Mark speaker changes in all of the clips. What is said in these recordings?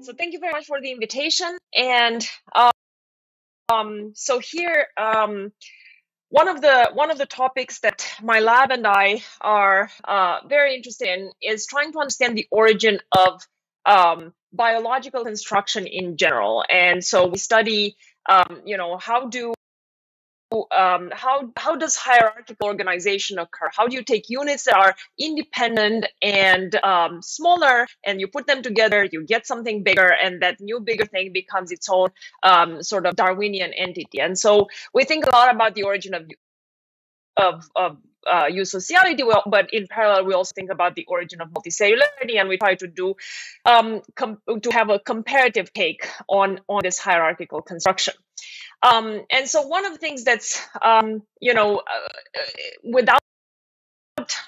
Speaker 1: So thank you very much for the invitation. And so here, one of the topics that my lab and I are very interested in is trying to understand the origin of biological construction in general. And so we study, how does hierarchical organization occur? How do you take units that are independent and smaller, and you put them together, you get something bigger, and that new bigger thing becomes its own sort of Darwinian entity. And so we think a lot about the origin of eusociality, but in parallel, we also think about the origin of multicellularity, and we try to do to have a comparative take on this hierarchical construction. And so one of the things that's, without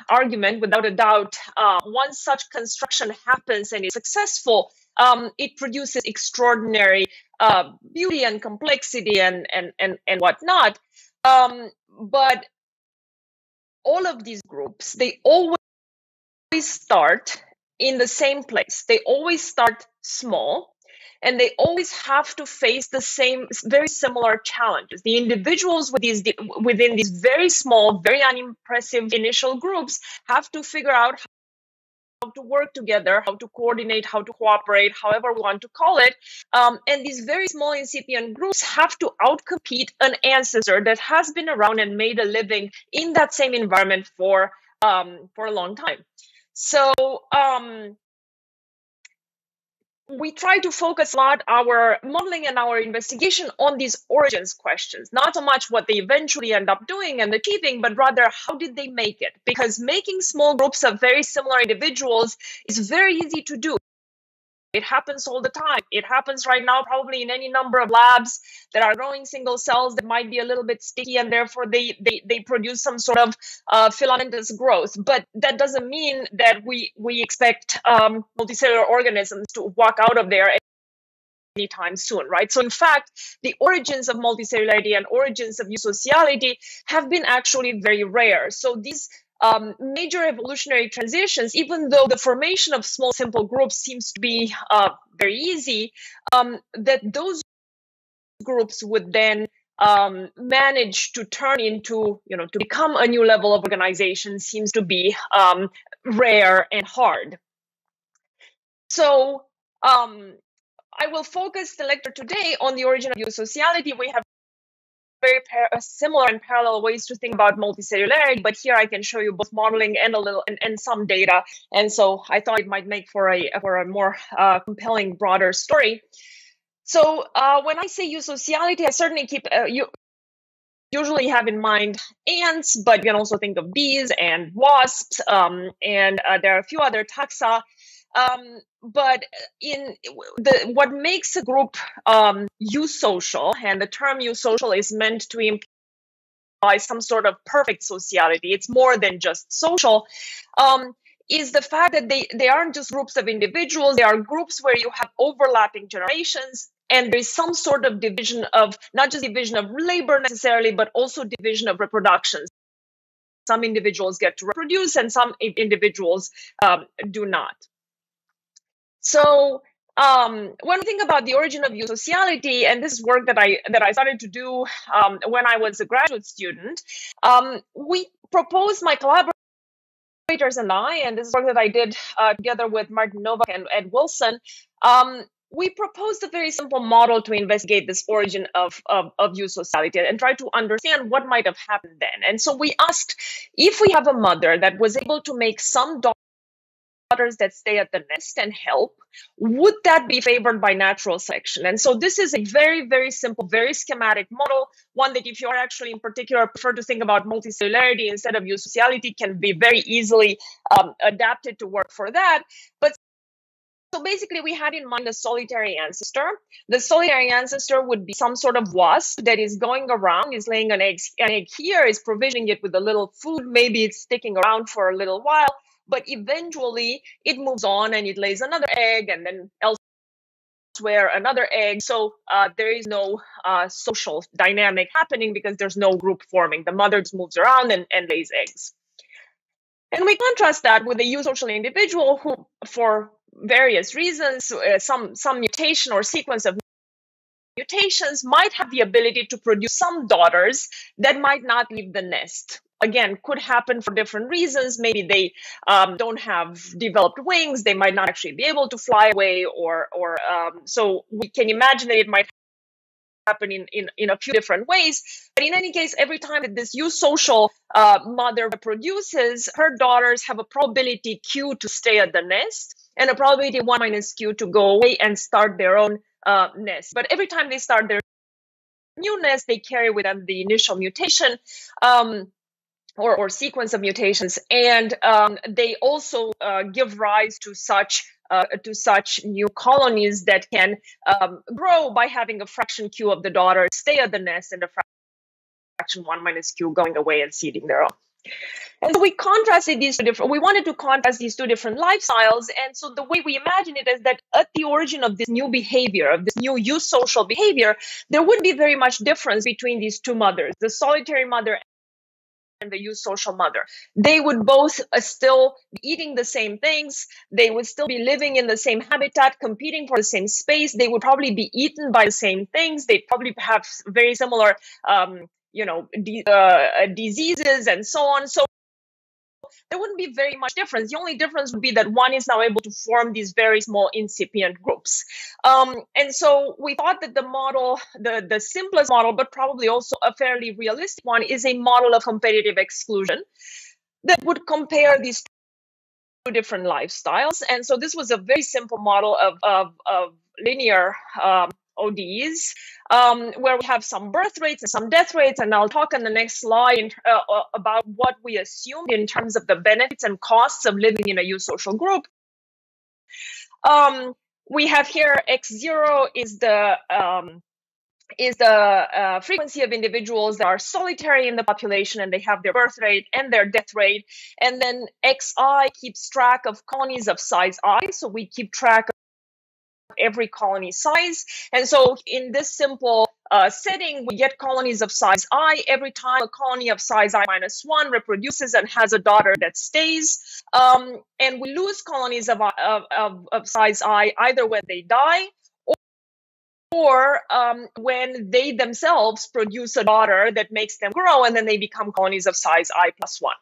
Speaker 1: argument, without a doubt, once such construction happens and is successful, it produces extraordinary beauty and complexity and whatnot. But all of these groups, they always start in the same place. They always start small, and they always have to face the same, very similar challenges. The individuals within these very small, very unimpressive initial groups have to figure out how to work together, how to coordinate, how to cooperate, however we want to call it. And these very small incipient groups have to outcompete an ancestor that has been around and made a living in that same environment for a long time. So we try to focus a lot our modeling and our investigation on these origins questions, not so much what they eventually end up doing and achieving, but rather how did they make it? Because making small groups of very similar individuals is very easy to do. It happens all the time. It happens right now, probably in any number of labs that are growing single cells that might be a little bit sticky, and therefore they produce some sort of filamentous growth. But that doesn't mean that we expect multicellular organisms to walk out of there anytime soon, right? So in fact, the origins of multicellularity and origins of eusociality have been actually very rare. So these major evolutionary transitions, even though the formation of small simple groups seems to be very easy, that those groups would then manage to turn into, to become a new level of organization seems to be rare and hard. So I will focus the lecture today on the origin of eusociality. We have very similar and parallel ways to think about multicellularity, but here I can show you both modeling and and some data. And so I thought it might make for a more compelling, broader story. So when I say eusociality, I certainly usually have in mind ants, but you can also think of bees and wasps, and there are a few other taxa. But what makes a group eusocial, and the term eusocial is meant to imply some sort of perfect sociality, it's more than just social, is the fact that they aren't just groups of individuals, they are groups where you have overlapping generations, and there's some sort of division of, not just division of labor necessarily, but also division of reproduction. Some individuals get to reproduce and some individuals do not. So when we think about the origin of eusociality, and this is work that I started to do when I was a graduate student, we proposed, my collaborators and I, and this is work that I did together with Martin Novak and Ed Wilson, we proposed a very simple model to investigate this origin of eusociality and try to understand what might have happened then. And so we asked, if we have a mother that was able to make some daughters that stay at the nest and help, would that be favored by natural selection? And so this is a very, very simple, very schematic model, one that if you are actually in particular prefer to think about multicellularity instead of eusociality can be very easily adapted to work for that. But so basically we had in mind a solitary ancestor. The solitary ancestor would be some sort of wasp that is going around, is laying an egg here, is provisioning it with a little food, maybe it's sticking around for a little while, but eventually it moves on and it lays another egg, and then elsewhere another egg. So there is no social dynamic happening because there's no group forming. The mother just moves around and lays eggs. And we contrast that with a eusocial individual who, for various reasons, some mutation or sequence of mutations might have the ability to produce some daughters that might not leave the nest. Again, could happen for different reasons. Maybe they don't have developed wings. They might not actually be able to fly away, or so we can imagine that it might happen in a few different ways. But in any case, every time that this eusocial mother reproduces, her daughters have a probability Q to stay at the nest and a probability 1 minus Q to go away and start their own nest. But every time they start their new nest, they carry with them the initial mutation or sequence of mutations, and they also give rise to such new colonies that can grow by having a fraction Q of the daughter stay at the nest and a fraction 1 minus Q going away and seeding their own. And so we contrasted these two different, we wanted to contrast these two different lifestyles. And so the way we imagine it is that at the origin of this new behavior, of this new eusocial behavior, there wouldn't be very much difference between these two mothers, the solitary mother and the eusocial mother. They would both still be eating the same things. They would still be living in the same habitat, competing for the same space. They would probably be eaten by the same things. They'd probably have very similar, diseases and so on. So there wouldn't be very much difference. The only difference would be that one is now able to form these very small incipient groups. And so we thought that the model, the simplest model, but probably also a fairly realistic one, is a model of competitive exclusion that would compare these two different lifestyles. And so this was a very simple model of linear ODs, where we have some birth rates and some death rates, and I'll talk on the next slide about what we assumed in terms of the benefits and costs of living in a eusocial group. We have here x0 is the frequency of individuals that are solitary in the population, and they have their birth rate and their death rate, and then xi keeps track of colonies of size I, so we keep track of every colony size. And so in this simple setting, we get colonies of size I every time a colony of size I minus 1 reproduces and has a daughter that stays. And we lose colonies of size I either when they die or when they themselves produce a daughter that makes them grow, and then they become colonies of size I plus 1.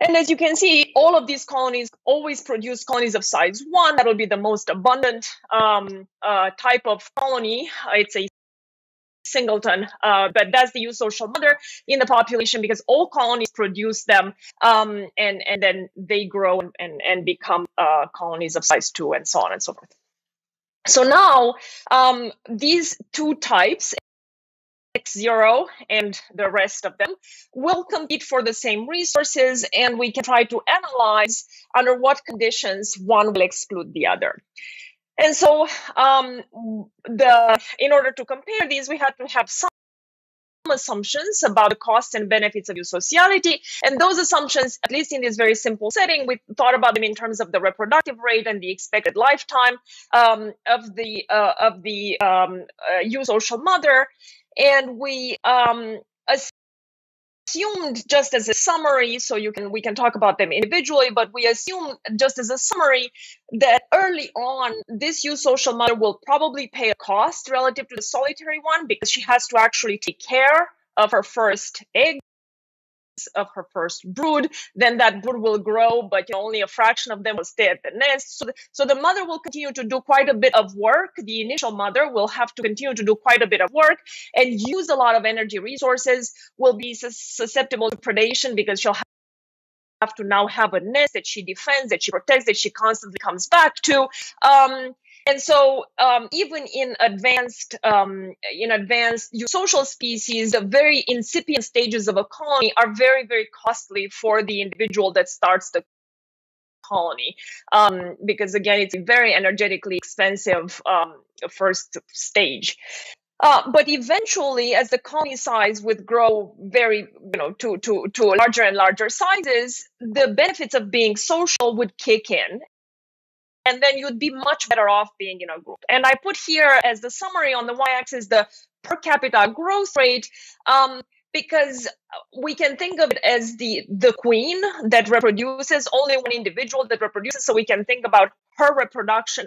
Speaker 1: And as you can see, all of these colonies always produce colonies of size 1. That will be the most abundant type of colony. It's a singleton, but that's the eusocial mother in the population, because all colonies produce them, and then they grow and become colonies of size 2, and so on and so forth. So now these two types, x0 and the rest of them, will compete for the same resources, and we can try to analyze under what conditions one will exclude the other. And so in order to compare these, we had to have some assumptions about the costs and benefits of eusociality. And those assumptions, at least in this very simple setting, we thought about them in terms of the reproductive rate and the expected lifetime of the eusocial mother. And we assumed, just as a summary, so we can talk about them individually, but we assume just as a summary that early on, this eusocial mother will probably pay a cost relative to the solitary one, because she has to actually take care of her first egg, of her first brood. Then that brood will grow, but only a fraction of them will stay at the nest. So the mother will continue to do quite a bit of work. The initial mother will have to continue to do quite a bit of work and use a lot of energy resources, will be susceptible to predation, because she'll have to now have a nest that she defends, that she protects, that she constantly comes back to. And so even in advanced eusocial species, the very incipient stages of a colony are very, very costly for the individual that starts the colony, because again, it's a very energetically expensive first stage. But eventually, as the colony size would grow very, to larger and larger sizes, the benefits of being social would kick in. And then you'd be much better off being in a group. And I put here as the summary on the y-axis the per capita growth rate. because we can think of it as the queen that reproduces, only one individual that reproduces. So we can think about her reproduction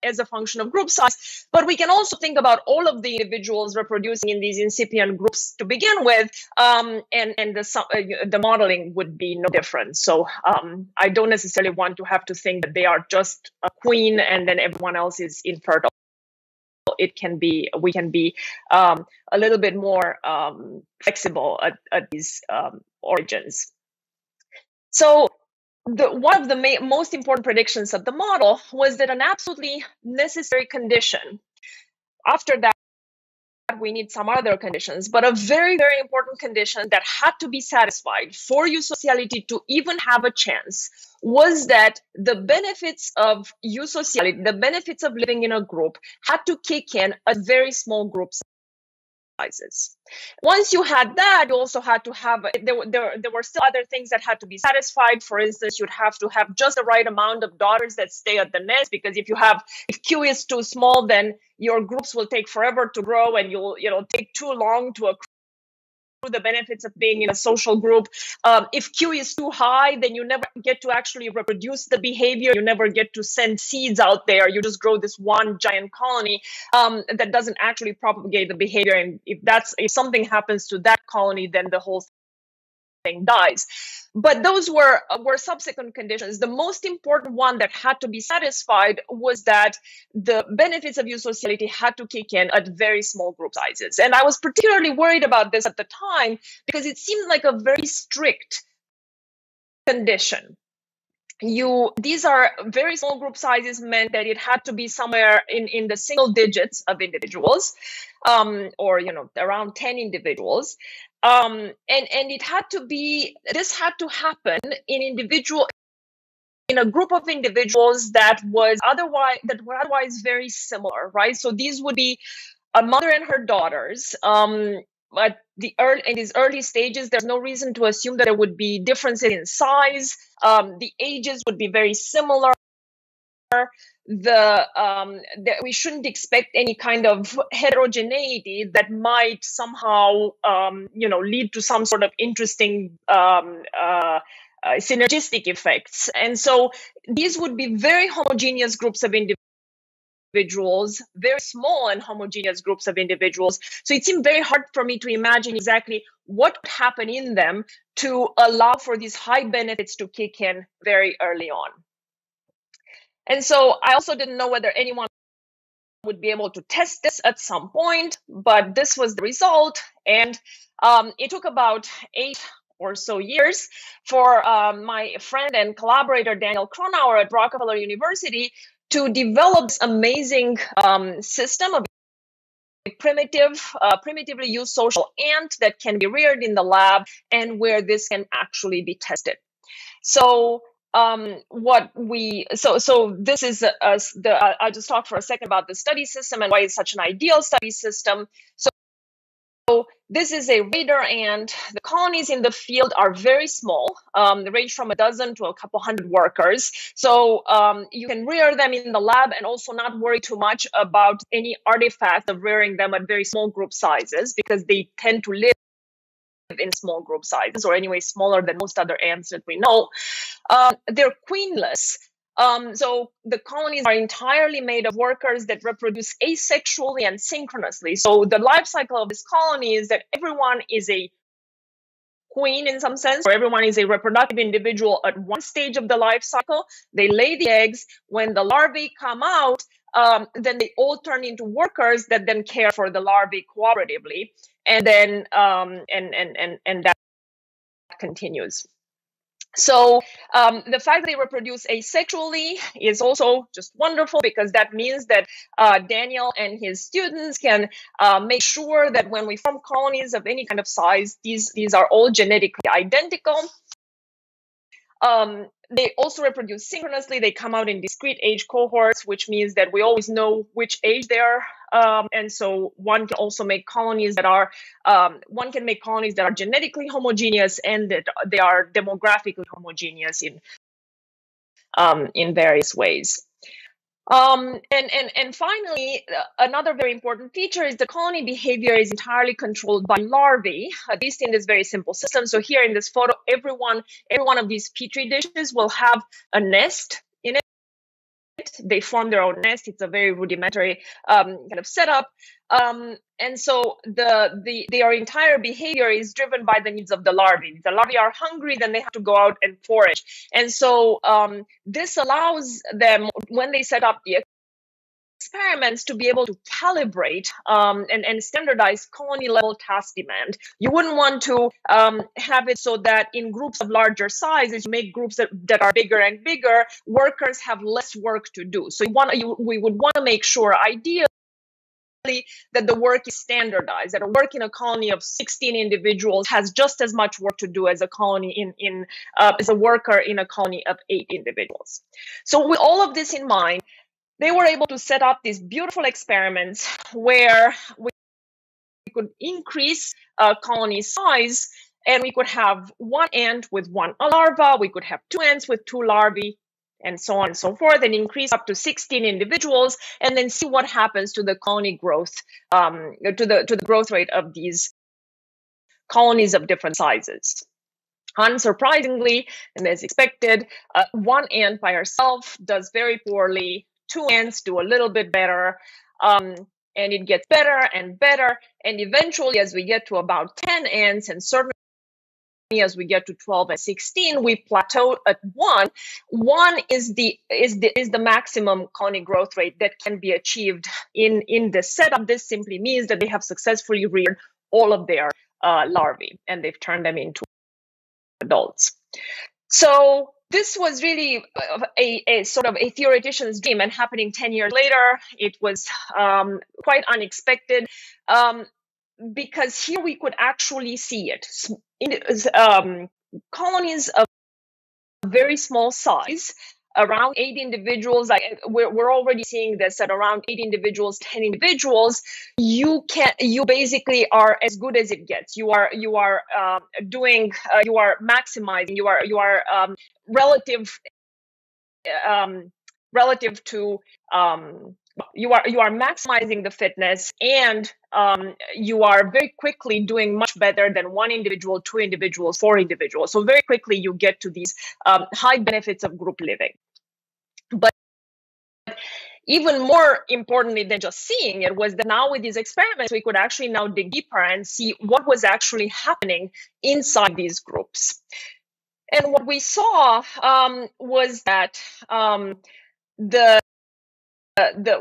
Speaker 1: as a function of group size, but we can also think about all of the individuals reproducing in these incipient groups to begin with, and the modeling would be no different. So I don't necessarily want to have to think that they are just a queen and then everyone else is infertile. We can be a little bit more flexible at these origins. So one of the most important predictions of the model was that an absolutely necessary condition, after that we need some other conditions, but a very, very important condition that had to be satisfied for eusociality to even have a chance, was that the benefits of eusociality, the benefits of living in a group, had to kick in at very small group sizes. Once you had that, you also had to have, there were still other things that had to be satisfied. For instance, you'd have to have just the right amount of daughters that stay at the nest, because if Q is too small, then your groups will take forever to grow and you'll take too long to accrue the benefits of being in a social group. If Q is too high, then you never get to actually reproduce the behavior. You never get to send seeds out there. You just grow this one giant colony that doesn't actually propagate the behavior. And if something happens to that colony, then the whole thing dies. But those were subsequent conditions. The most important one that had to be satisfied was that the benefits of eusociality had to kick in at very small group sizes. And I was particularly worried about this at the time because it seemed like a very strict condition. These are very small group sizes, meant that it had to be somewhere in the single digits of individuals, or around 10 individuals. And it had to be, this had to happen in a group of individuals that were otherwise very similar, right? So these would be a mother and her daughters. But in these early stages, there's no reason to assume that there would be differences in size. The ages would be very similar. We shouldn't expect any kind of heterogeneity that might somehow, lead to some sort of interesting synergistic effects. And so these would be very homogeneous groups of individuals, very small and homogeneous groups of individuals. So it seemed very hard for me to imagine exactly what would happen in them to allow for these high benefits to kick in very early on. And so I also didn't know whether anyone would be able to test this at some point, but this was the result. And it took about 8 or so years for my friend and collaborator, Daniel Cronauer at Rockefeller University, to develop this amazing system of a primitively used social ant that can be reared in the lab and where this can actually be tested. So this is I'll just talk for a second about the study system and why it's such an ideal study system. So this is a raider ant. The colonies in the field are very small. They range from a dozen to a couple hundred workers. So you can rear them in the lab and also not worry too much about any artifact of rearing them at very small group sizes, because they tend to live in small group sizes, or anyway smaller than most other ants that we know. They're queenless. So the colonies are entirely made of workers that reproduce asexually and synchronously. So the life cycle of this colony is that everyone is a queen in some sense, or everyone is a reproductive individual at one stage of the life cycle. They lay the eggs. When the larvae come out, then they all turn into workers that then care for the larvae cooperatively, and then and that continues. So the fact that they reproduce asexually is also just wonderful, because that means that Daniel and his students can make sure that when we form colonies of any kind of size, these are all genetically identical. They also reproduce synchronously. They come out in discrete age cohorts, which means that we always know which age they are. And so one can also make colonies that are genetically homogeneous and that they are demographically homogeneous in various ways. And finally, another very important feature is the colony behavior is entirely controlled by larvae, at least in this very simple system. So here in this photo, every one of these petri dishes will have a nest in it. They form their own nest. It's a very rudimentary kind of setup. And so their entire behavior is driven by the needs of the larvae. If the larvae are hungry, then they have to go out and forage. And so this allows them, when they set up the experiments, to be able to calibrate and standardize colony level task demand. You wouldn't want to have it so that in groups of larger sizes, you make groups that are bigger and bigger, workers have less work to do. So we would want to make sure, ideally, that the work is standardized, that a work in a colony of 16 individuals has just as much work to do as a colony as a worker in a colony of 8 individuals. So with all of this in mind, they were able to set up these beautiful experiments where we could increase colony size, and we could have one ant with one larva, we could have 2 ants with 2 larvae, and so on and so forth, and increase up to 16 individuals, and then see what happens to the colony growth, to the growth rate of these colonies of different sizes. Unsurprisingly, and as expected, 1 ant by herself does very poorly. 2 ants do a little bit better, and it gets better and better. And eventually, as we get to about 10 ants, and certainly as we get to 12 and 16, we plateau at 1. 1 is the maximum colony growth rate that can be achieved in this setup. This simply means that they have successfully reared all of their larvae, and they've turned them into adults. So this was really a sort of a theoretician's dream, and happening 10 years later, it was quite unexpected, because here we could actually see it. Colonies of very small size, around 8 individuals. We're already seeing this at around 8 individuals, 10 individuals. You basically are as good as it gets. You are maximizing. You are relative to you are maximizing the fitness, and you are very quickly doing much better than 1 individual, 2 individuals, 4 individuals. So very quickly you get to these high benefits of group living. But even more importantly than just seeing it was that now with these experiments, we could actually now dig deeper and see what was actually happening inside these groups. And what we saw was that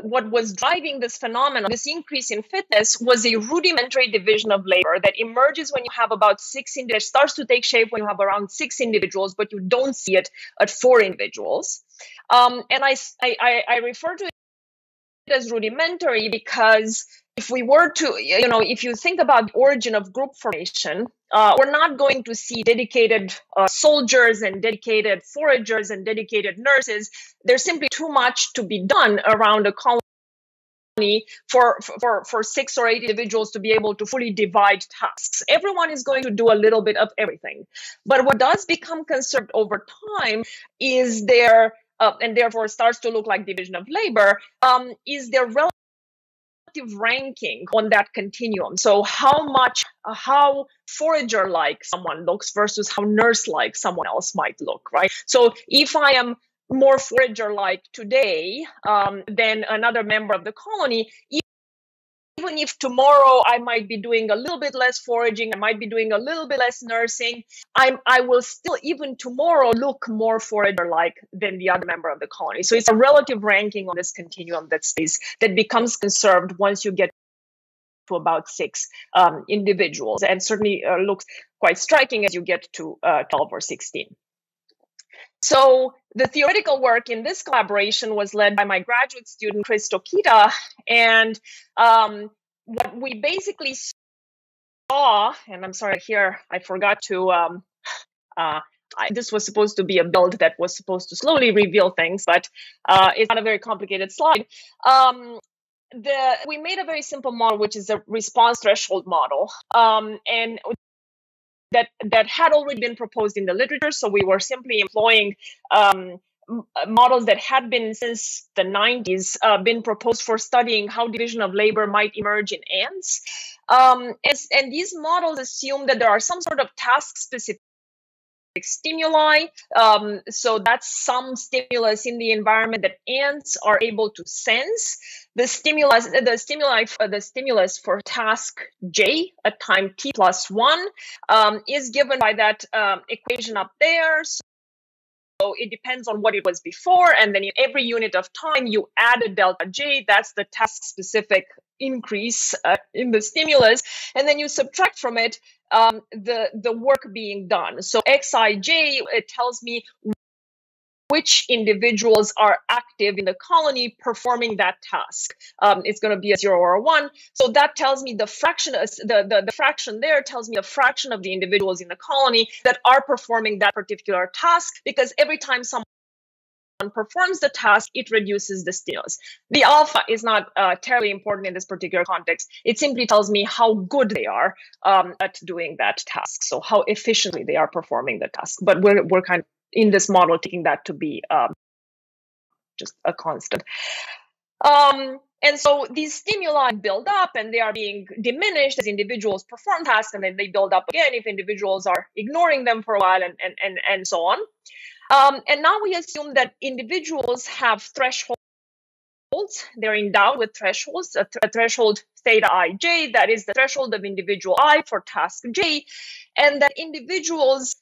Speaker 1: what was driving this phenomenon, this increase in fitness, was a rudimentary division of labor that emerges when you have about 6 individuals, starts to take shape when you have around 6 individuals, but you don't see it at 4 individuals. And I refer to it as rudimentary because if we were to, if you think about the origin of group formation, we're not going to see dedicated soldiers and dedicated foragers and dedicated nurses. There's simply too much to be done around a colony for 6 or 8 individuals to be able to fully divide tasks. Everyone is going to do a little bit of everything. But what does become conserved over time is their, and therefore starts to look like division of labor, is their relative ranking on that continuum. So how forager-like someone looks versus how nurse-like someone else might look, right? So if I am more forager-like today than another member of the colony, even if tomorrow I might be doing a little bit less foraging, I might be doing a little bit less nursing, I will still, even tomorrow, look more forager-like than the other member of the colony. So it's a relative ranking on this continuum that becomes conserved once you get to about 6 individuals, and certainly looks quite striking as you get to 12 or 16. So the theoretical work in this collaboration was led by my graduate student, Chris Tokita, and what we basically saw, and I'm sorry here, I forgot to, this was supposed to be a build that was supposed to slowly reveal things, but it's not a very complicated slide. We made a very simple model, which is a response threshold model, and that had already been proposed in the literature. So we were simply employing models that had been since the 90s been proposed for studying how division of labor might emerge in ants. And these models assume that there are some sort of task-specific stimuli. So that's some stimulus in the environment that ants are able to sense. The stimulus for task J at time t plus 1 is given by that equation up there. So it depends on what it was before, and then in every unit of time you add a delta J. That's the task-specific increase in the stimulus, and then you subtract from it the work being done. So Xij, it tells me which individuals are active in the colony performing that task. It's going to be a 0 or a 1. So that tells me the fraction, the fraction there tells me a fraction of the individuals in the colony that are performing that particular task, because every time someone performs the task, it reduces the stimulus. The alpha is not terribly important in this particular context. It simply tells me how good they are at doing that task, so how efficiently they are performing the task. But we're kind of in this model taking that to be just a constant. And so these stimuli build up and they are being diminished as individuals perform tasks, and then they build up again if individuals are ignoring them for a while, and so on. And now we assume that individuals have thresholds. They're endowed with thresholds, a threshold theta ij, that is the threshold of individual I for task j, and that individuals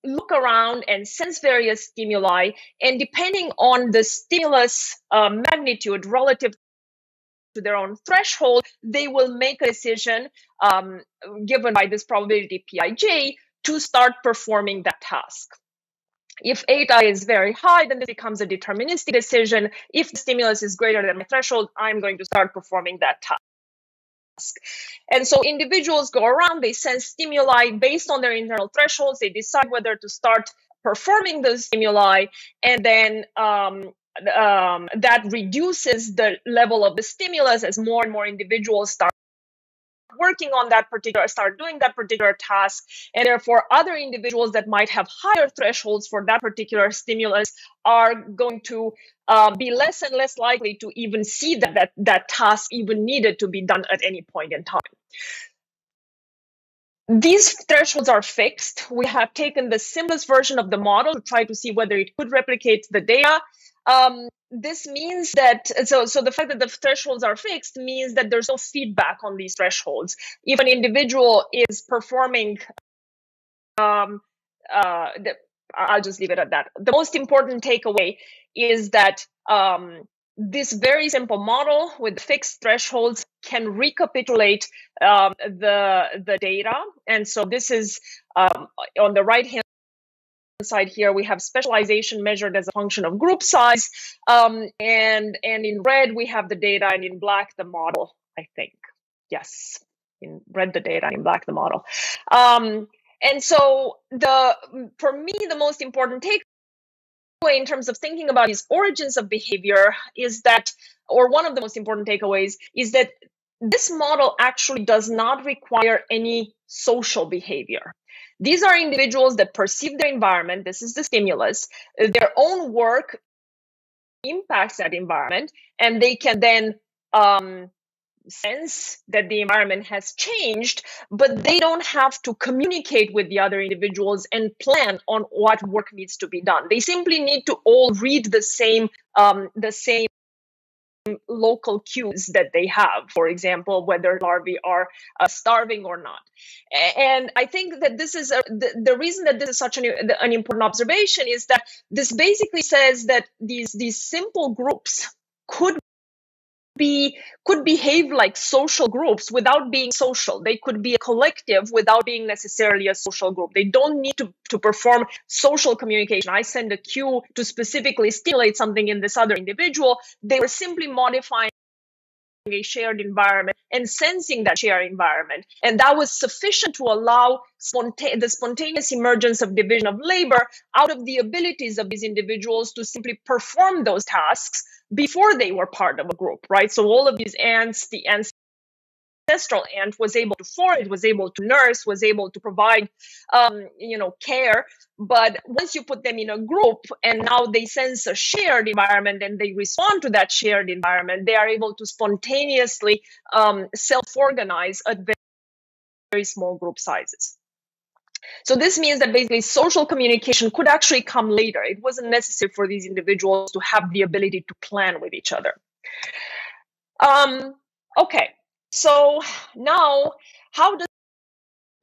Speaker 1: look around and sense various stimuli, and depending on the stimulus magnitude relative to their own threshold, they will make a decision given by this probability Pij to start performing that task. If eta is very high, then this becomes a deterministic decision. If the stimulus is greater than my threshold, I'm going to start performing that task. And so individuals go around, they sense stimuli based on their internal thresholds, they decide whether to start performing the stimuli, and then that reduces the level of the stimulus as more and more individuals start working on that particular, start doing that particular task, and therefore other individuals that might have higher thresholds for that particular stimulus are going to be less and less likely to even see that task even needed to be done at any point in time. These thresholds are fixed. We have taken the simplest version of the model to try to see whether it could replicate the data. This means that, so the fact that the thresholds are fixed means that there's no feedback on these thresholds. If an individual is performing, I'll just leave it at that. The most important takeaway is that this very simple model with fixed thresholds can recapitulate the data. And so this is on the right-hand side here, we have specialization measured as a function of group size, and in red we have the data, and in black the model, I think. Yes, in red the data, in black the model. And so for me, the most important takeaway in terms of thinking about these origins of behavior is that, or one of the most important takeaways is that this model actually does not require any social behavior. These are individuals that perceive their environment. This is the stimulus. Their own work impacts that environment, and they can then sense that the environment has changed, but they don't have to communicate with the other individuals and plan on what work needs to be done. They simply need to all read the same local cues that they have, for example, whether larvae are starving or not. And I think that this is the reason that this is such an important observation is that this basically says that these simple groups could behave like social groups without being social. They could be a collective without being necessarily a social group. They don't need to perform social communication. I send a cue to specifically stimulate something in this other individual. They were simply modifying a shared environment and sensing that shared environment. And that was sufficient to allow the spontaneous emergence of division of labor out of the abilities of these individuals to simply perform those tasks before they were part of a group, right? So all of these ants, the ants ancestral ant was able to forage, was able to nurse, was able to provide, care. But once you put them in a group and now they sense a shared environment and they respond to that shared environment, they are able to spontaneously self-organize at very small group sizes. So this means that basically social communication could actually come later. It wasn't necessary for these individuals to have the ability to plan with each other. Okay, so now how does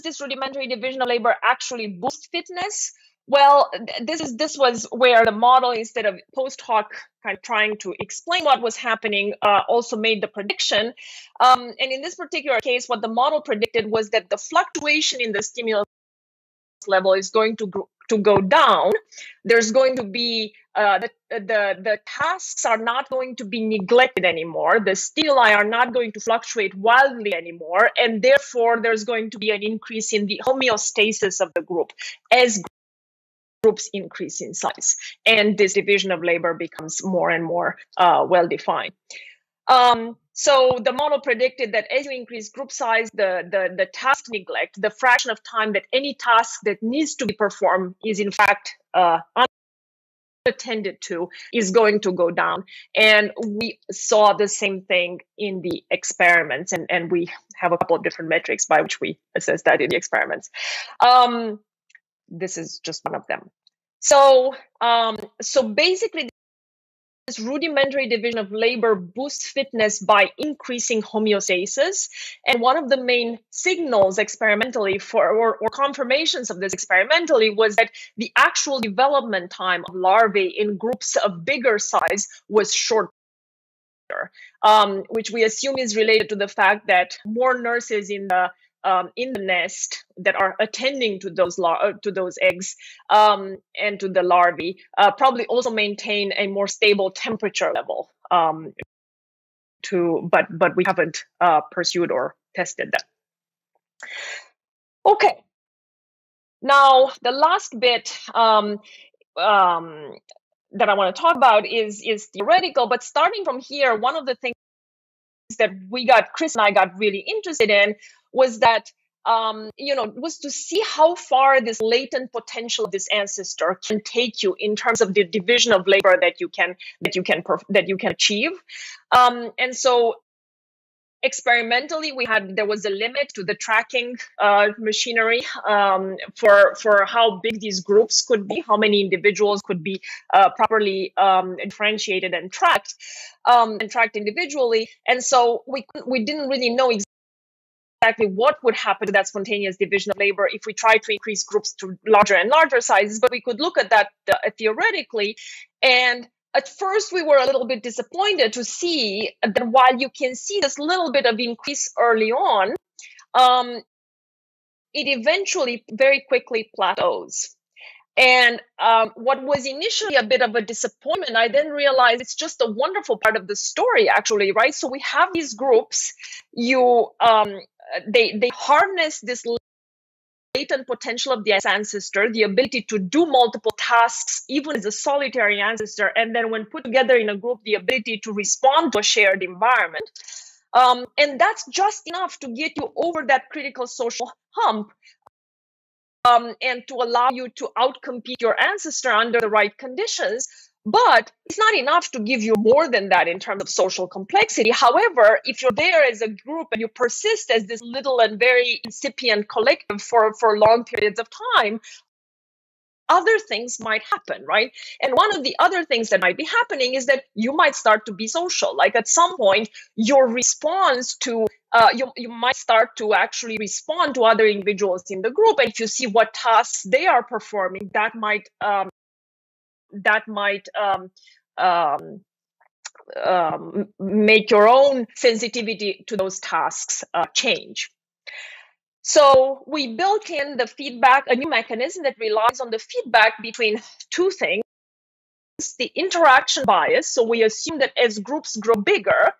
Speaker 1: this rudimentary division of labor actually boost fitness? Well, this was where the model, instead of post hoc kind of trying to explain what was happening, also made the prediction. And in this particular case, what the model predicted was that the fluctuation in the stimulus level is going to go down. There's going to be the tasks are not going to be neglected anymore. The stimuli are not going to fluctuate wildly anymore, and therefore there's going to be an increase in the homeostasis of the group as groups increase in size, and this division of labor becomes more and more well defined. So the model predicted that as you increase group size, the task neglect, the fraction of time that any task that needs to be performed is in fact unattended to, is going to go down. And we saw the same thing in the experiments, and we have a couple of different metrics by which we assess that in the experiments. This is just one of them. So basically, this rudimentary division of labor boosts fitness by increasing homeostasis. And one of the main signals experimentally or confirmations of this experimentally was that the actual development time of larvae in groups of bigger size was shorter, which we assume is related to the fact that more nurses in the nest that are attending to those eggs and to the larvae probably also maintain a more stable temperature level. But we haven't pursued or tested that. Okay. Now the last bit that I want to talk about is theoretical. But starting from here, one of the things that Chris and I got really interested in was that, was to see how far this latent potential of this ancestor can take you in terms of the division of labor that you can achieve. And so experimentally, there was a limit to the tracking machinery for how big these groups could be, how many individuals could be properly differentiated and tracked individually. And so we didn't really know exactly what would happen to that spontaneous division of labor if we tried to increase groups to larger and larger sizes, but we could look at that theoretically. And at first, we were a little bit disappointed to see that while you can see this little bit of increase early on, it eventually very quickly plateaus. And what was initially a bit of a disappointment, I then realized it's just a wonderful part of the story, actually, right? So we have these groups, they harness this latent potential of the ancestor, the ability to do multiple tasks, even as a solitary ancestor, and then when put together in a group, the ability to respond to a shared environment. And that's just enough to get you over that critical social hump and to allow you to outcompete your ancestor under the right conditions. But it's not enough to give you more than that in terms of social complexity. However, if you're there as a group and you persist as this little and very incipient collective for long periods of time, other things might happen, right? And one of the other things that might be happening is that you might start to be social. Like at some point, your response to you might start to actually respond to other individuals in the group, and if you see what tasks they are performing, that might make your own sensitivity to those tasks change. So we built in the feedback, a new mechanism that relies on the feedback between two things: the interaction bias. So we assume that as groups grow bigger,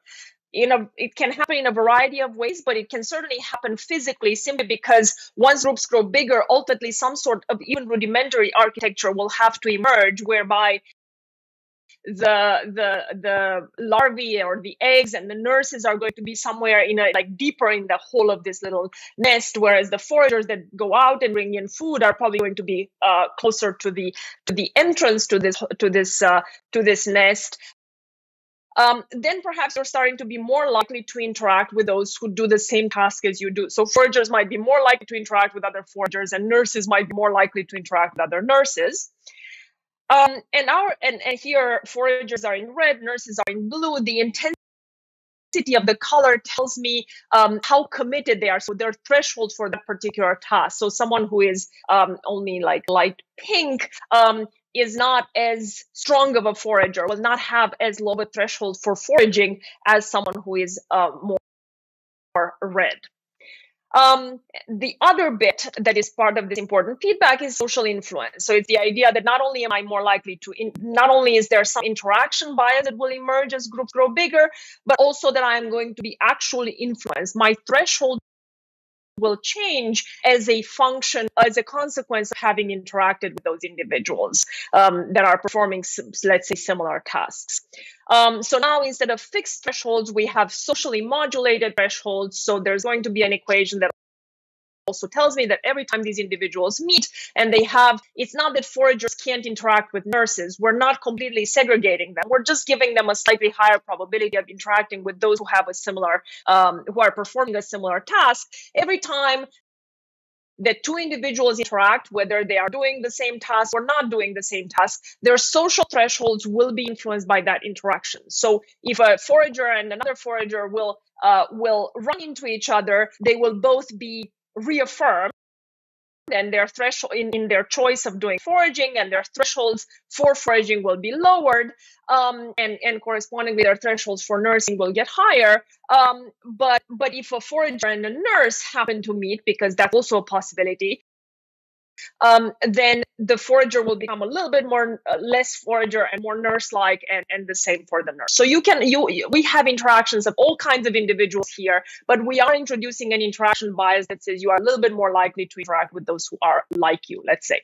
Speaker 1: it can happen in a variety of ways, but it can certainly happen physically, simply because once groups grow bigger, ultimately some sort of even rudimentary architecture will have to emerge, whereby the larvae or the eggs and the nurses are going to be somewhere in a like deeper in the hole of this little nest, whereas the foragers that go out and bring in food are probably going to be closer to the entrance to this nest. Then perhaps you're starting to be more likely to interact with those who do the same task as you do. So foragers might be more likely to interact with other foragers, and nurses might be more likely to interact with other nurses. And here foragers are in red, nurses are in blue. The intensity of the color tells me how committed they are. So their threshold for that particular task. So someone who is only like light pink is not as strong of a forager, will not have as low a threshold for foraging as someone who is more red. The other bit that is part of this important feedback is social influence. So it's the idea that not only am I more likely to, not only is there some interaction bias that will emerge as groups grow bigger, but also that I am going to be actually influenced. My threshold will change as a function, as a consequence of having interacted with those individuals that are performing, let's say, similar tasks. So now instead of fixed thresholds, we have socially modulated thresholds. So there's going to be an equation that also tells me that every time these individuals meet and they have, it's not that foragers can't interact with nurses. We're not completely segregating them. We're just giving them a slightly higher probability of interacting with those who have a similar, who are performing a similar task. Every time that two individuals interact, whether they are doing the same task or not doing the same task, their social thresholds will be influenced by that interaction. So if a forager and another forager will run into each other, they will both be reaffirmed and their threshold in their choice of doing foraging, and their thresholds for foraging will be lowered, and correspondingly their thresholds for nursing will get higher. But if a forager and a nurse happen to meet, because that's also a possibility, then the forager will become a little bit more less forager and more nurse-like, and the same for the nurse. So we have interactions of all kinds of individuals here, but we are introducing an interaction bias that says you are a little bit more likely to interact with those who are like you, let's say.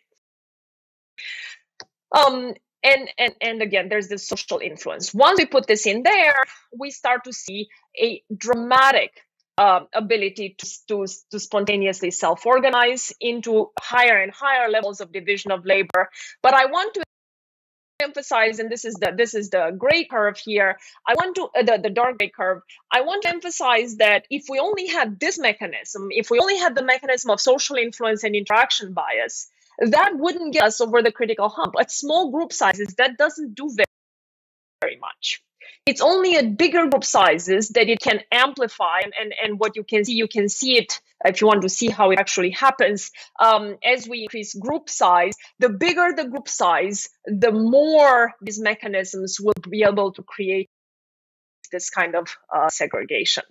Speaker 1: And again, there's this social influence. Once we put this in there, we start to see a dramatic ability to spontaneously self-organize into higher and higher levels of division of labor. But I want to emphasize, and this is the gray curve here, I want to the dark gray curve, I want to emphasize that if we only had this mechanism, if we only had the mechanism of social influence and interaction bias, that wouldn't get us over the critical hump. At small group sizes, that doesn't do very much. It's only at bigger group sizes that it can amplify, and what you can see it if you want to see how it actually happens. As we increase group size, the bigger the group size, the more these mechanisms will be able to create this kind of segregation.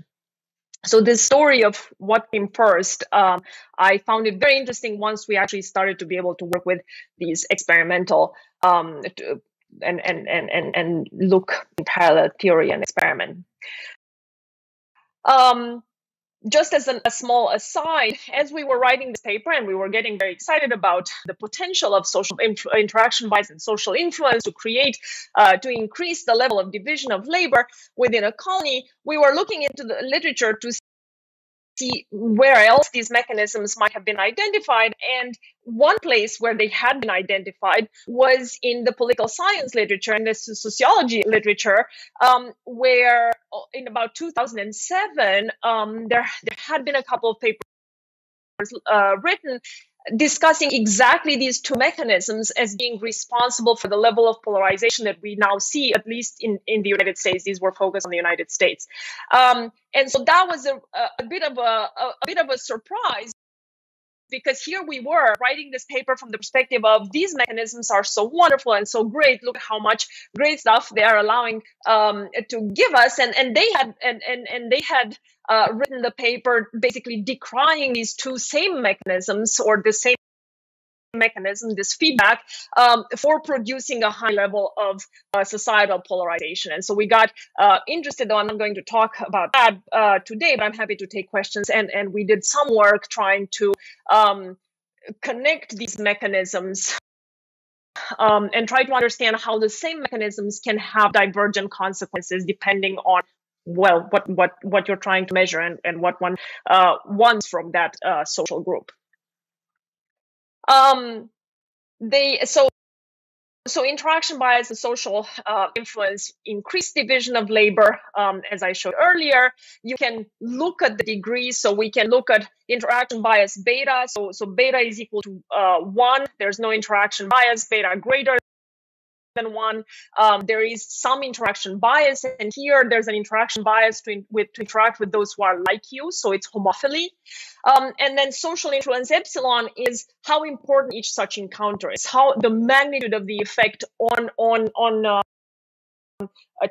Speaker 1: So this story of what came first, I found it very interesting once we actually started to be able to work with these experimental and look in parallel theory and experiment. Just as a small aside, as we were writing this paper and we were getting very excited about the potential of social interaction bias and social influence to create, to increase the level of division of labor within a colony, we were looking into the literature to see where else these mechanisms might have been identified. And one place where they had been identified was in the political science literature and the sociology literature, where in about 2007, there had been a couple of papers written discussing exactly these two mechanisms as being responsible for the level of polarization that we now see, at least in the United States. These were focused on the United States. And so that was a bit of a surprise, because here we were writing this paper from the perspective of these mechanisms are so wonderful and so great. Look how much great stuff they are allowing to give us, and they had written the paper basically decrying these two same mechanisms, or the same mechanism, this feedback, for producing a high level of societal polarization. And so we got interested, though I'm not going to talk about that today, but I'm happy to take questions. And we did some work trying to connect these mechanisms and try to understand how the same mechanisms can have divergent consequences depending on, well, what you're trying to measure and what one wants from that social group. So interaction bias and social influence increase division of labor. As I showed earlier, you can look at the degree. So we can look at interaction bias beta. So beta is equal to 1. There's no interaction bias. Beta greater than 1. There is some interaction bias, and here there's an interaction bias to interact with those who are like you, so it's homophily. And then social influence epsilon is how important each such encounter is, how the magnitude of the effect on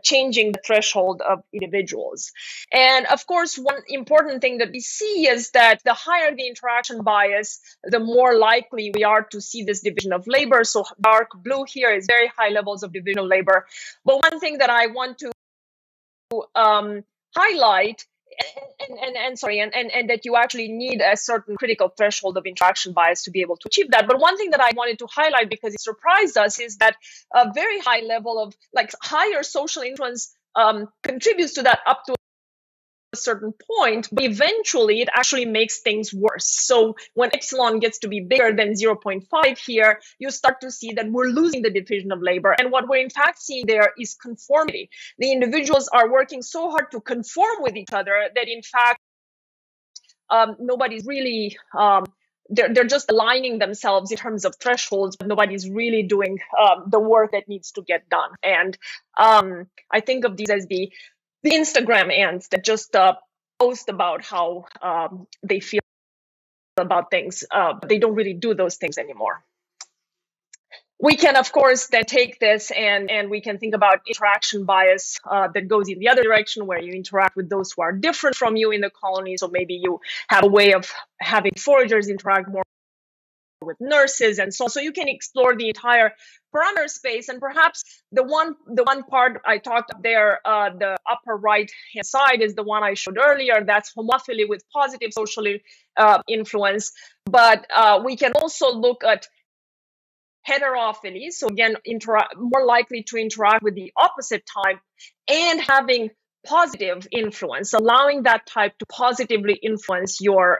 Speaker 1: changing the threshold of individuals. And of course, one important thing that we see is that the higher the interaction bias, the more likely we are to see this division of labor. So dark blue here is very high levels of division of labor. But one thing that I want to highlight and that you actually need a certain critical threshold of interaction bias to be able to achieve that. But one thing that I wanted to highlight, because it surprised us, is that a very high level of higher social influence contributes to that up to a certain point, but eventually it actually makes things worse. So when epsilon gets to be bigger than 0.5 here, you start to see that we're losing the division of labor. And what we're in fact seeing there is conformity. The individuals are working so hard to conform with each other that in fact, nobody's really, they're just aligning themselves in terms of thresholds, but nobody's really doing the work that needs to get done. And I think of these as the Instagram ants that just post about how they feel about things, but they don't really do those things anymore. We can, of course, then take this and we can think about interaction bias that goes in the other direction, where you interact with those who are different from you in the colony. So maybe you have a way of having foragers interact more with nurses and so on. So you can explore the entire parameter space. And perhaps the one part I talked there, the upper right hand side, is the one I showed earlier. That's homophily with positive social influence. But we can also look at heterophily, so again, more likely to interact with the opposite type, and having positive influence, allowing that type to positively influence your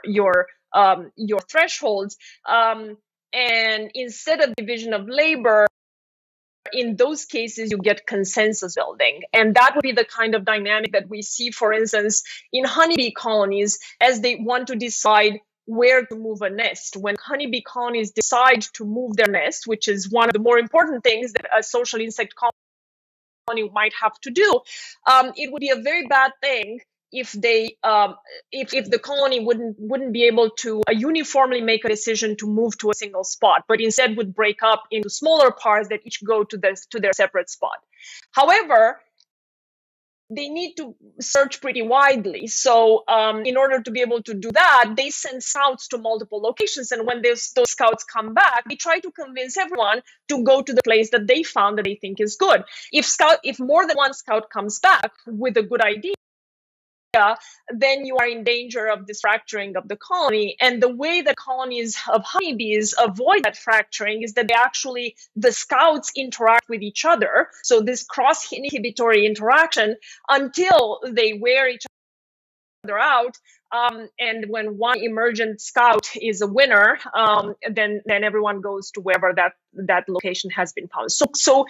Speaker 1: thresholds. And instead of division of labor, in those cases, you get consensus building. And that would be the kind of dynamic that we see, for instance, in honeybee colonies as they want to decide where to move a nest. When honeybee colonies decide to move their nest, which is one of the more important things that a social insect colony might have to do, it would be a very bad thing if they if the colony wouldn't be able to uniformly make a decision to move to a single spot, but instead would break up into smaller parts that each go to their separate spot. However, they need to search pretty widely. So in order to be able to do that, they send scouts to multiple locations. And when those scouts come back, they try to convince everyone to go to the place that they found that they think is good. If more than one scout comes back with a good idea, then you are in danger of this fracturing of the colony. And the way the colonies of honeybees avoid that fracturing is that the scouts interact with each other. So this cross-inhibitory interaction until they wear each other out. And when one emergent scout is a winner, then everyone goes to wherever that location has been found. So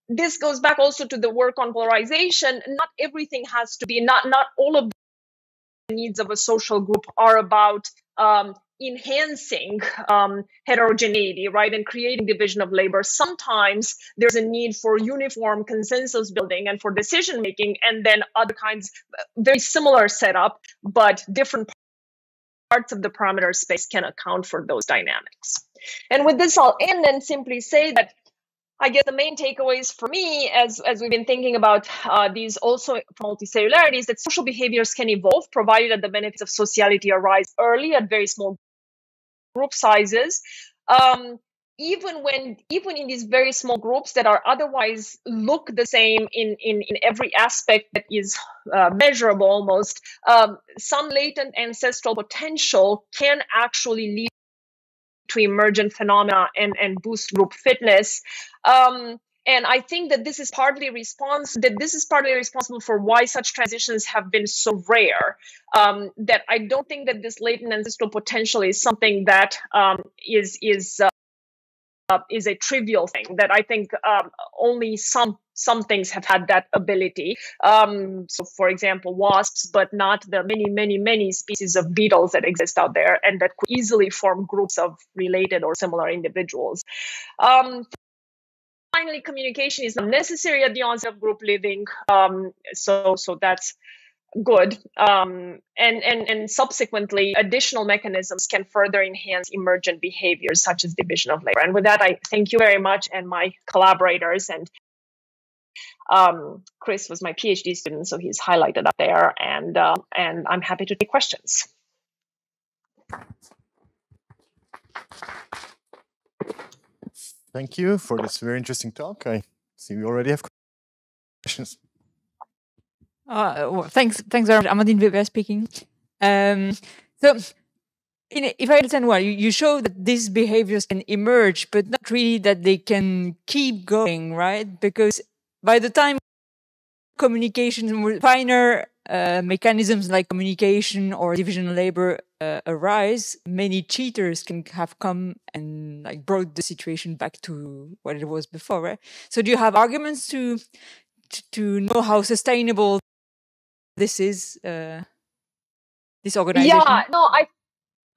Speaker 1: this goes back also to the work on polarization. Not everything has to be, not all of the needs of a social group are about enhancing heterogeneity, right, and creating division of labor. Sometimes there's a need for uniform consensus building and for decision making, and then other kinds, very similar setup, but different parts of the parameter space can account for those dynamics. And with this, I'll end and simply say that I guess the main takeaways for me, as we've been thinking about these also multicellularity, is that social behaviors can evolve, provided that the benefits of sociality arise early at very small group sizes. Even in these very small groups that are otherwise look the same in every aspect that is measurable almost, some latent ancestral potential can actually lead to emergent phenomena and boost group fitness. And I think that this is partly responsible for why such transitions have been so rare. That I don't think that this latent ancestral potential is something that is a trivial thing. That I think only some things have had that ability. So, for example, wasps, but not the many species of beetles that exist out there, and that could easily form groups of related or similar individuals. Finally, communication is not necessary at the onset of group living, so that's good. And subsequently, additional mechanisms can further enhance emergent behaviors, such as division of labor. And with that, I thank you very much, and my collaborators. And Chris was my PhD student, so he's highlighted up there. And I'm happy to take questions.
Speaker 2: Thank you for this very interesting talk. I see we already have questions.
Speaker 3: Well, thanks very much. Amandine Weber speaking. So, if I understand well, you show that these behaviors can emerge, but not really that they can keep going, right? Because by the time communication, finer mechanisms like communication or division of labor arise, many cheaters can have come and like brought the situation back to what it was before, right? So do you have arguments to know how sustainable this is, this organization?
Speaker 1: Yeah, no,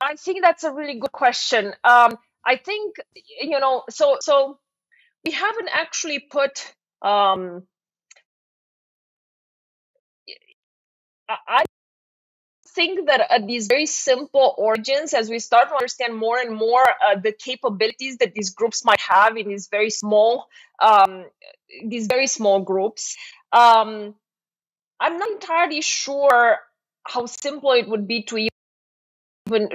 Speaker 1: I think that's a really good question. I think, so we haven't actually put, I think that at these very simple origins, as we start to understand more and more the capabilities that these groups might have in these very small groups, I'm not entirely sure how simple it would be to even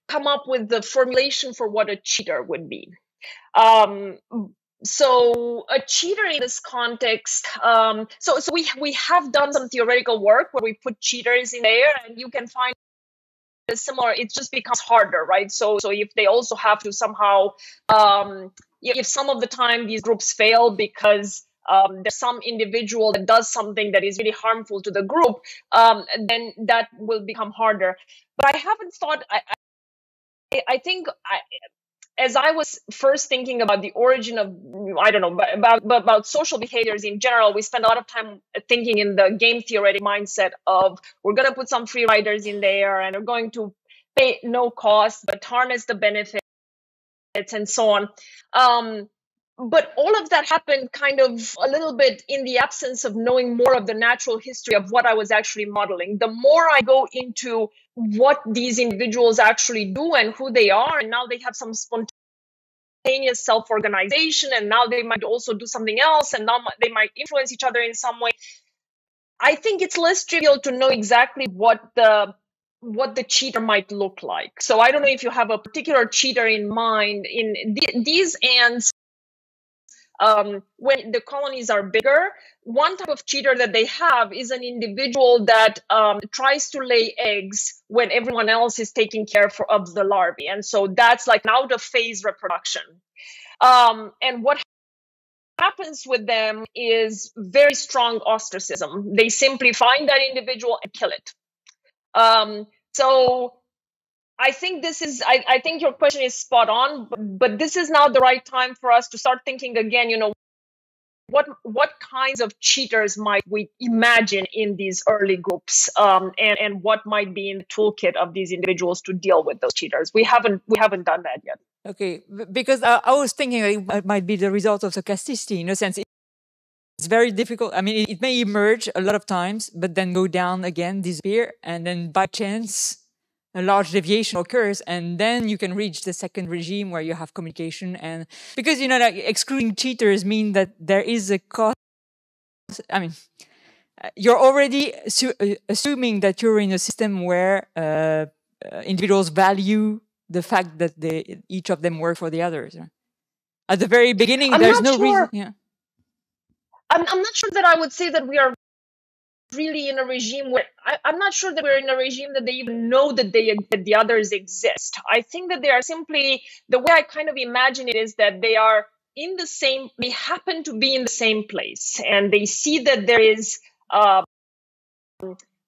Speaker 1: come up with the formulation for what a cheater would be. So a cheater in this context, so we have done some theoretical work where we put cheaters in there, and you can find a similar. It just becomes harder, right? So if they also have to somehow, if some of the time these groups fail because there's some individual that does something that is really harmful to the group, then that will become harder. But I haven't thought. I think as I was first thinking about the origin of, I don't know, about social behaviors in general, we spent a lot of time thinking in the game theoretic mindset of we're going to put some free riders in there and we're going to pay no cost, but harness the benefits and so on. But all of that happened kind of a little bit in the absence of knowing more of the natural history of what I was actually modeling. The more I go into what these individuals actually do and who they are, and now they have some spontaneous self-organization, and now they might also do something else, and now they might influence each other in some way. I think it's less trivial to know exactly what the cheater might look like. So I don't know if you have a particular cheater in mind. In these ants, when the colonies are bigger, one type of cheater that they have is an individual that tries to lay eggs when everyone else is taking care of the larvae. And so that's like an out-of-phase reproduction. And what happens with them is very strong ostracism. They simply find that individual and kill it. So I think I think your question is spot on, but this is now the right time for us to start thinking again, what kinds of cheaters might we imagine in these early groups, and what might be in the toolkit of these individuals to deal with those cheaters. We haven't done that yet.
Speaker 3: Okay, because I was thinking it might be the result of stochasticity. In a sense, it's very difficult. I mean, it may emerge a lot of times, but then go down again, disappear, and then by chance, a large deviation occurs, and then you can reach the second regime where you have communication. And because, like excluding cheaters mean that there is a cost. I mean, you're already assuming that you're in a system where individuals value the fact that each of them work for the others. At the very beginning, there's no reason. Yeah.
Speaker 1: I'm not sure that I would say that we are really in a regime where I'm not sure that we're in a regime that they even know that the others exist. I think that they are simply, the way I kind of imagine it is that they are in the same, they happen to be in the same place, and they see that there is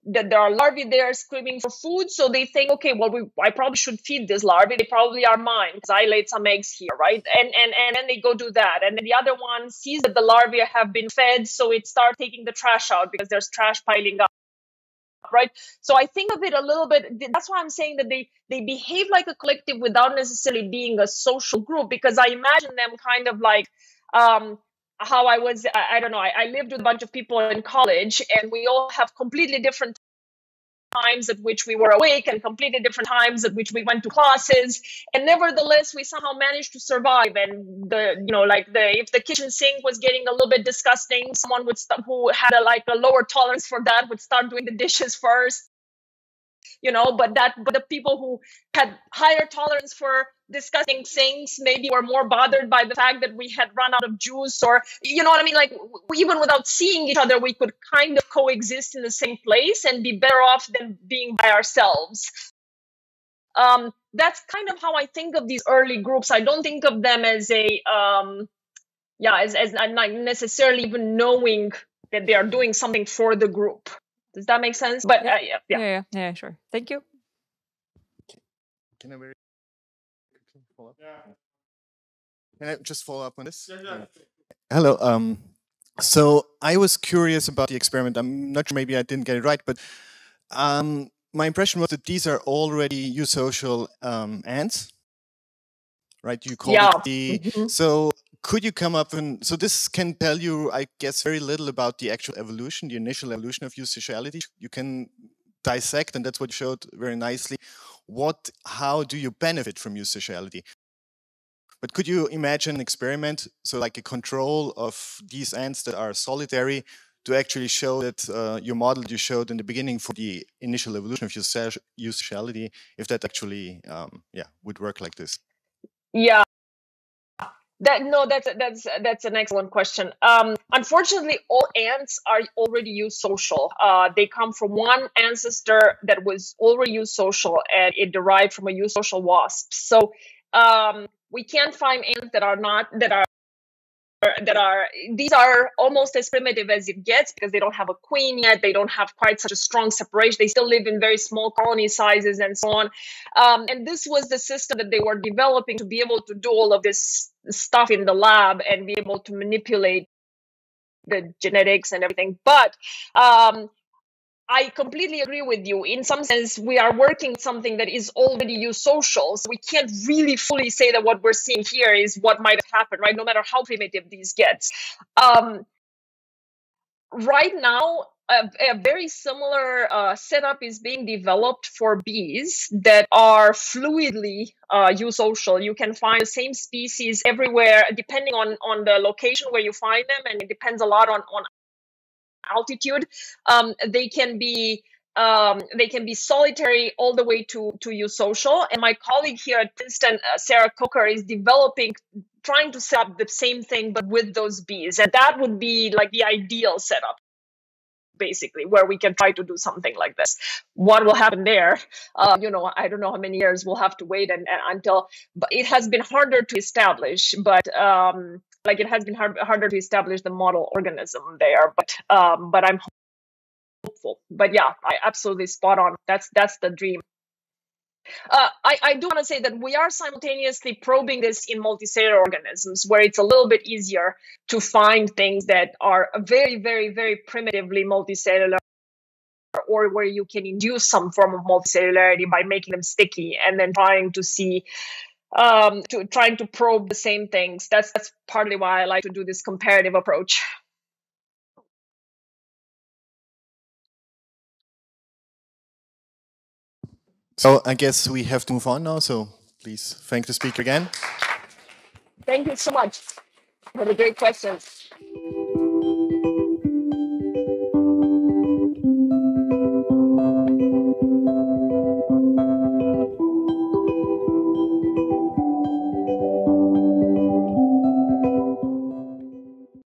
Speaker 1: that there are larvae there screaming for food, so they think, okay, well, I probably should feed this larvae. They probably are mine because I laid some eggs here, right? And then they go do that, and then the other one sees that the larvae have been fed, so it starts taking the trash out because there's trash piling up, right? So I think of it a little bit. That's why I'm saying that they behave like a collective without necessarily being a social group, because I imagine them kind of like how I was, I don't know, I lived with a bunch of people in college, and we all have completely different times at which we were awake and completely different times at which we went to classes, and nevertheless we somehow managed to survive. And if the kitchen sink was getting a little bit disgusting, someone would who had a lower tolerance for that would start doing the dishes first, but the people who had higher tolerance for discussing things maybe were more bothered by the fact that we had run out of juice, or what I mean, like even without seeing each other we could kind of coexist in the same place and be better off than being by ourselves. That's kind of how I think of these early groups. I don't think of them as as not necessarily even knowing that they are doing something for the group. Does that make sense? But
Speaker 3: yeah, sure. Thank you.
Speaker 2: Can I very quickly follow up? Yeah. Can I just follow up on this? Yeah. Hello. So I was curious about the experiment. I'm not sure, maybe I didn't get it right, but my impression was that these are already eusocial ants, right? You call it the. Mm-hmm. So could you come up and, so this can tell you, I guess, very little about the actual evolution, the initial evolution of eusociality. You can dissect, and that's what you showed very nicely. How do you benefit from eusociality? But could you imagine an experiment, so like a control of these ants that are solitary, to actually show that your model you showed in the beginning for the initial evolution of eusociality, if that actually would work like this?
Speaker 1: Yeah. That's an excellent question. Unfortunately, all ants are already eusocial. They come from one ancestor that was already eusocial, and it derived from a eusocial wasp. So we can't find ants that are these are almost as primitive as it gets, because they don't have a queen yet. They don't have quite such a strong separation. They still live in very small colony sizes and so on. And this was the system that they were developing to be able to do all of this stuff in the lab and be able to manipulate the genetics and everything. But I completely agree with you. In some sense, we are working something that is already eusocial. So we can't really fully say that what we're seeing here is what might have happened, right? No matter how primitive these get. Right now, a very similar setup is being developed for bees that are fluidly eusocial. You can find the same species everywhere, depending on the location where you find them, and it depends a lot on altitude. They can be solitary all the way to eusocial. And my colleague here at Princeton, Sarah Coker, is trying to set up the same thing but with those bees, and that would be like the ideal setup, basically, where we can try to do something like this. What will happen there? I don't know how many years we'll have to wait until. But it has been harder to establish. But it has been harder to establish the model organism there. But I'm hopeful. But yeah, I absolutely spot on. That's the dream. I do want to say that we are simultaneously probing this in multicellular organisms, where it's a little bit easier to find things that are very, very, very primitively multicellular, or where you can induce some form of multicellularity by making them sticky, and then trying to see, trying to probe the same things. That's partly why I like to do this comparative approach.
Speaker 2: So I guess we have to move on now, so please thank the speaker again.
Speaker 1: Thank you so much for the great questions.